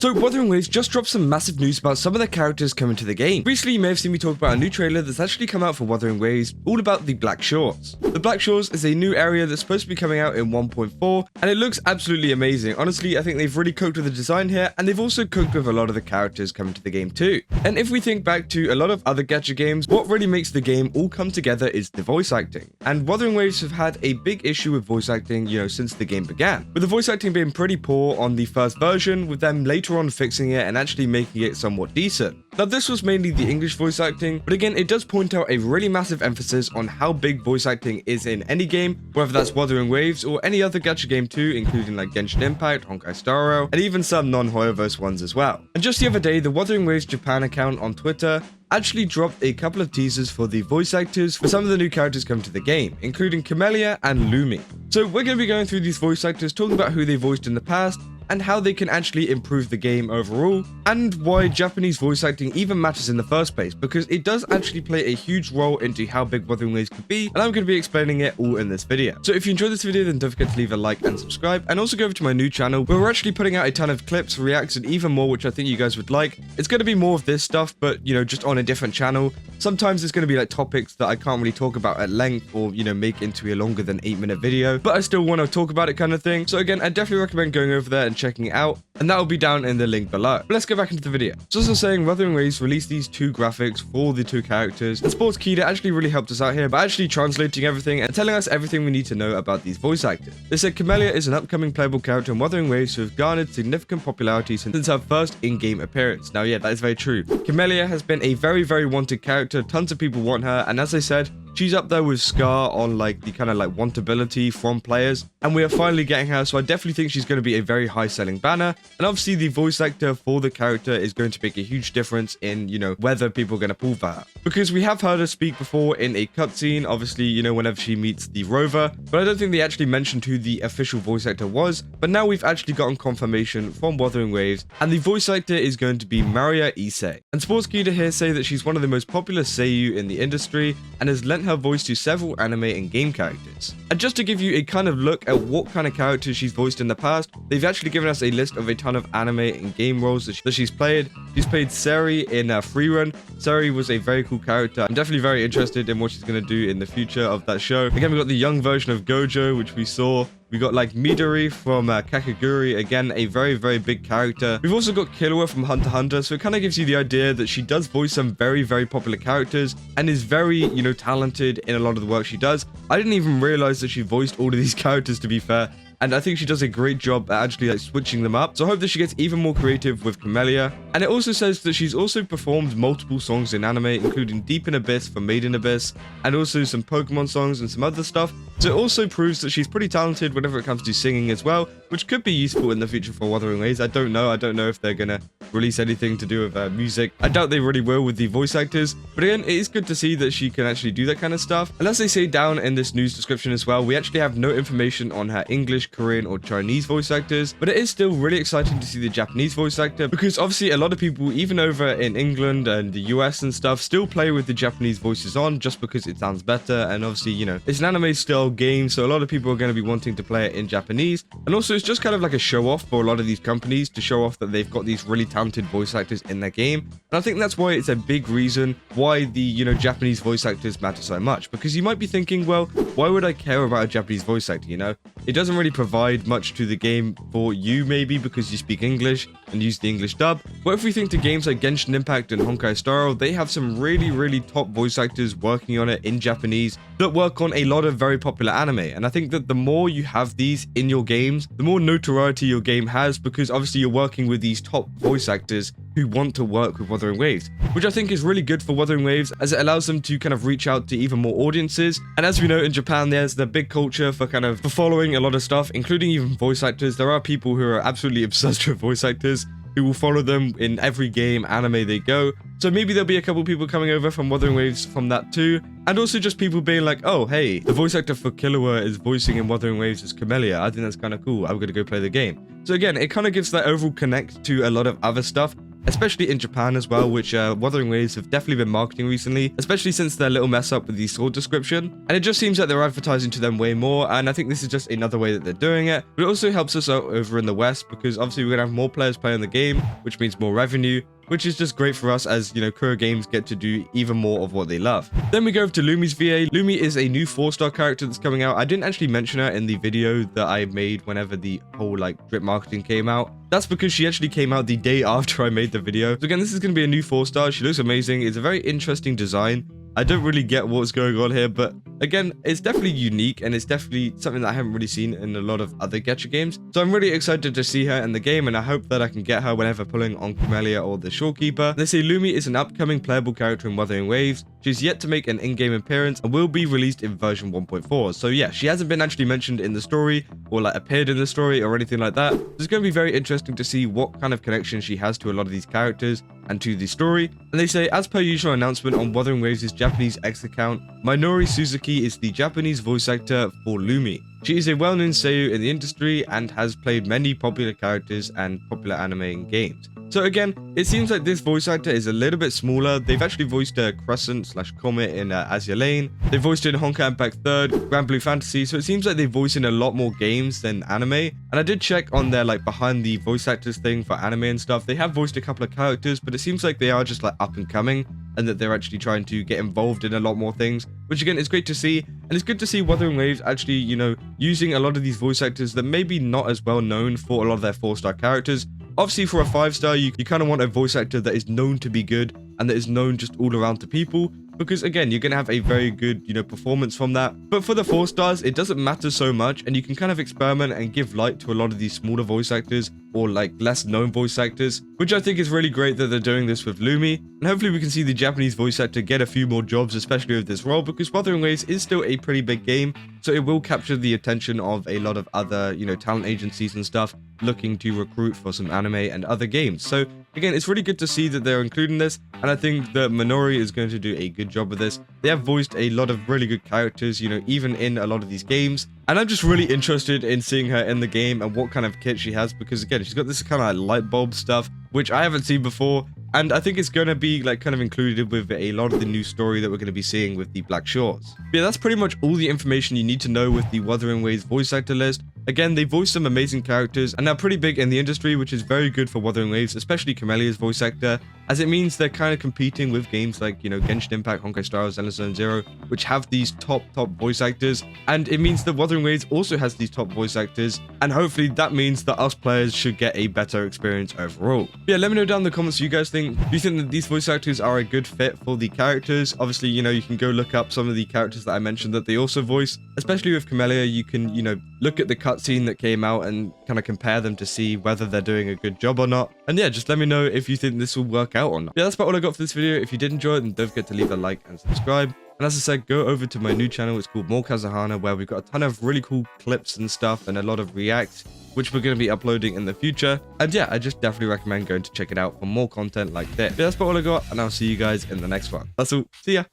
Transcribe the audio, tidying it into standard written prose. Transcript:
So Wuthering Waves just dropped some massive news about some of their characters coming to the game. Recently you may have seen me talk about a new trailer that's actually come out for Wuthering Waves, all about the Black Shores. The Black Shores is a new area that's supposed to be coming out in 1.4, and it looks absolutely amazing. Honestly, I think they've really coped with the design here, and they've also coped with a lot of the characters coming to the game too. And if we think back to a lot of other gacha games, what really makes the game all come together is the voice acting. And Wuthering Waves have had a big issue with voice acting, since the game began. With the voice acting being pretty poor on the first version, with them later on fixing it and actually making it somewhat decent. Now this was mainly the English voice acting, but again it does point out a really massive emphasis on how big voice acting is in any game, whether that's Wuthering Waves or any other gacha game too, including like Genshin Impact, Honkai Star Rail, and even some non-Hoyoverse ones as well. And just the other day, the Wuthering Waves Japan account on Twitter actually dropped a couple of teasers for the voice actors for some of the new characters coming to the game, including Camellya and Lumi. So we're going to be going through these voice actors, talking about who they voiced in the past, and how they can actually improve the game overall, and why Japanese voice acting even matters in the first place, because it does actually play a huge role into how big Wuthering Waves could be, and I'm going to be explaining it all in this video. So if you enjoyed this video, then don't forget to leave a like and subscribe, and also go over to my new channel, where we're actually putting out a ton of clips, reacts, and even more, which I think you guys would like. It's going to be more of this stuff, but just on a different channel. Sometimes it's going to be like topics that I can't really talk about at length, or make into a longer than 8-minute video, but I still want to talk about it kind of thing. So again, I definitely recommend going over there and checking it out, and that will be down in the link below. But let's get back into the video. So as I was saying, Wuthering Waves released these two graphics for the two characters, and Sportskeeper actually really helped us out here by actually translating everything and telling us everything we need to know about these voice actors. They said Camellya is an upcoming playable character in Wuthering Waves who have garnered significant popularity since her first in-game appearance. Now yeah, that is very true. Camellya has been a very, very wanted character. Tons of people want her, and as I said, she's up there with Scar on like the kind of like wantability from players, and we are finally getting her, so I definitely think she's going to be a very high selling banner. And obviously the voice actor for the character is going to make a huge difference in whether people are going to pull for her, because we have heard her speak before in a cutscene, obviously whenever she meets the rover, but I don't think they actually mentioned who the official voice actor was. But now we've actually gotten confirmation from Wuthering Waves, and the voice actor is going to be Maria Issei. And Sportskeeper here say that she's one of the most popular seiyuu in the industry and has lent her voice to several anime and game characters. And just to give you a kind of look at what kind of characters she's voiced in the past, they've actually given us a list of a ton of anime and game roles that she's played. She's played Seri in Freerun. Seri was a very cool character. I'm definitely very interested in what she's going to do in the future of that show. Again, we got the young version of Gojo, which we saw. We got like Midori from Kakaguri, again a very, very big character. We've also got Killua from Hunter x Hunter, so it kind of gives you the idea that she does voice some very, very popular characters and is very, talented in a lot of the work she does. I didn't even realize that she voiced all of these characters, to be fair. And I think she does a great job at actually switching them up. So I hope that she gets even more creative with Camellya. And it also says that she's also performed multiple songs in anime, including Deep in Abyss for Made in Abyss, and also some Pokemon songs and some other stuff. So it also proves that she's pretty talented whenever it comes to singing as well, which could be useful in the future for Wuthering Waves. I don't know if they're gonna release anything to do with music. I doubt they really will with the voice actors, but again, it is good to see that she can actually do that kind of stuff. And as they say down in this news description as well, we actually have no information on her English, Korean, or Chinese voice actors, but it is still really exciting to see the Japanese voice actor, because obviously a lot of people, even over in England and the US and stuff, still play with the Japanese voices on just because it sounds better. And obviously, it's an anime style game, so a lot of people are going to be wanting to play it in Japanese. And also it's just kind of like a show off for a lot of these companies to show off that they've got these really talented voice actors in their game. And I think that's why it's a big reason why the Japanese voice actors matter so much, because you might be thinking, well, why would I care about a Japanese voice actor? It doesn't really provide much to the game for you, maybe because you speak English and use the English dub. But if we think to games like Genshin Impact and Honkai Star Rail, they have some really, really top voice actors working on it in Japanese that work on a lot of very popular anime. And I think that the more you have these in your games, the more notoriety your game has, because obviously you're working with these top voice actors who want to work with Wuthering Waves, which I think is really good for Wuthering Waves, as it allows them to kind of reach out to even more audiences. And as we know, in Japan, there's the big culture for following a lot of stuff, including even voice actors. There are people who are absolutely obsessed with voice actors, who will follow them in every game, anime they go. So maybe there'll be a couple people coming over from Wuthering Waves from that too. And also just people being like, oh, hey, the voice actor for Killua is voicing in Wuthering Waves as Camellya. I think that's kind of cool. I'm going to go play the game. So again, it kind of gives that overall connect to a lot of other stuff. especially in Japan as well, which Wuthering Waves have definitely been marketing recently, especially since their little mess up with the sword description. And it just seems like they're advertising to them way more, and I think this is just another way that they're doing it. But it also helps us out over in the West, because obviously we're going to have more players playing the game, which means more revenue, which is just great for us as, you know, Kuro Games get to do even more of what they love. Then we go over to Lumi's VA. Lumi is a new 4-star character that's coming out. I didn't actually mention her in the video that I made whenever the whole like drip marketing came out. That's because she actually came out the day after I made the video. So again, this is going to be a new 4-star. She looks amazing. It's a very interesting design. I don't really get what's going on here, but again, it's definitely unique and it's definitely something that I haven't really seen in a lot of other gacha games. So I'm really excited to see her in the game, and I hope that I can get her whenever pulling on Camellya or the shorekeeper. They say Lumi is an upcoming playable character in Wuthering Waves. She's yet to make an in-game appearance and will be released in version 1.4. So yeah, she hasn't been actually mentioned in the story or like appeared in the story or anything like that. It's going to be very interesting to see what kind of connection she has to a lot of these characters and to the story. And they say, as per usual announcement on Wuthering Waves' Japanese X account, Minori Suzuki is the Japanese voice actor for Lumi. She is a well-known seiyuu in the industry and has played many popular characters and popular anime and games. So again, it seems like this voice actor is a little bit smaller. They've actually voiced Crescent/Comet in Azure Lane. They voiced in Honkai Impact 3rd, Grand Blue Fantasy. So it seems like they voice in a lot more games than anime. And I did check on their like behind the voice actors thing for anime and stuff. They have voiced a couple of characters, but it seems like they are just like up and coming, and that they're actually trying to get involved in a lot more things, which again is great to see. And it's good to see Wuthering Waves actually, you know, using a lot of these voice actors that maybe not as well known for a lot of their 4-star characters. Obviously, for a 5-star, you kind of want a voice actor that is known to be good and that is known just all around to people, because again, you're going to have a very good, you know, performance from that. But for the 4 stars, it doesn't matter so much, and you can kind of experiment and give light to a lot of these smaller voice actors or like less known voice actors, which I think is really great that they're doing this with Lumi. And hopefully we can see the Japanese voice actor get a few more jobs, especially with this role, because Wuthering Waves is still a pretty big game, so it will capture the attention of a lot of other, you know, talent agencies and stuff looking to recruit for some anime and other games. So again, it's really good to see that they're including this, and I think that Minori is going to do a good job with this. They have voiced a lot of really good characters, you know, even in a lot of these games, and I'm just really interested in seeing her in the game and what kind of kit she has, because again, she's got this kind of like light bulb stuff, which I haven't seen before, and I think it's going to be like kind of included with a lot of the new story that we're going to be seeing with the Black Shores. But yeah, that's pretty much all the information you need to know with the Wuthering Waves voice actor list. Again, they voiced some amazing characters and are pretty big in the industry, which is very good for Wuthering Waves, especially Camellya's voice actor, as it means they're kind of competing with games like, you know, Genshin Impact, Honkai Star Rail, Zenless Zone Zero, which have these top voice actors, and it means that Wuthering Waves also has these top voice actors, and hopefully that means that us players should get a better experience overall. But yeah, let me know down in the comments what you guys think. Do you think that these voice actors are a good fit for the characters? Obviously, you know, you can go look up some of the characters that I mentioned that they also voice, especially with Camellya. You can, you know, look at the cutscene that came out and kind of compare them to see whether they're doing a good job or not. And yeah, just let me know if you think this will work out or not. Yeah, that's about all I got for this video. If you did enjoy it, then don't forget to leave a like and subscribe. And as I said, go over to my new channel. It's called More Kazuhana, where we've got a ton of really cool clips and stuff and a lot of reacts, which we're going to be uploading in the future. And yeah, I just definitely recommend going to check it out for more content like this. Yeah, that's about all I got, and I'll see you guys in the next one. That's all. See ya.